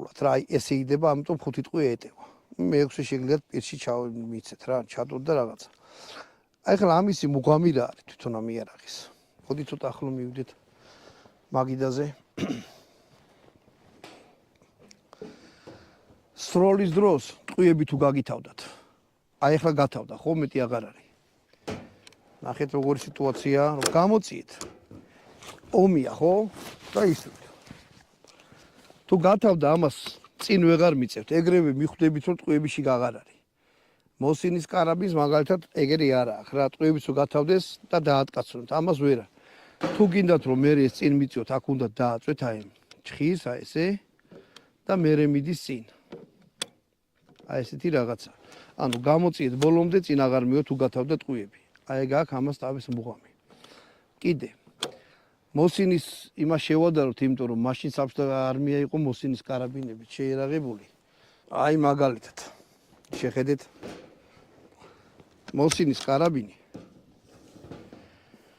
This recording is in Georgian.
სრულად რა, აი ესე იდება, ამიტომ 5 ტყვე ეტევა. მე-6 შეგიძლიათ პირში მიცეთ რა, ჩადოთ და რაღაცა. აი ხლა ამისი მუღამი რა არის თვითონ ამ იარაღის. ხოდი ცოტა ახლო მივიდეთ მაგიდაზე. სროლის დროს ტყვიები თუ გაგითავდათ. აი ახლა გათავდა, ხო, მეტი აღარ არის. ნახეთ როგორი სიტუაცია, რომ გამოწიეთ. ომია, ხო? და ისევ. თუ გათავდა ამას წინ ვეღარ მიწევთ, ეგრევე მიხვდებით, რომ ტყვიებიში აღარ არის. მოსინის კარაბინს მაგალითად ეგრე არა აქვს რა, ტყვიებიც რო გათავდეს და დაატკაცროთ. ამას ვერა. თუ გინდათ რომ მე ეს წინ მიწიოთ, აქ უნდა დააწვეთ აი ჩხის, აი ესე და მე მიდის წინ. აი ესეთი რაღაცა. ანუ გამოწიეთ ბოლომდე წინ აღარ მიო თუ გათავდა ტყვიები. აი ეგ აქ ამას თავის მუღამი. კიდე მოსინის იმას შევადაროთ, იმიტომ რომ მაშინ საბჭოთა არმია იყო მოსინის კარაბინებით შეერაღებული. აი მაგალითად შეხედეთ მოსინის კარაბინი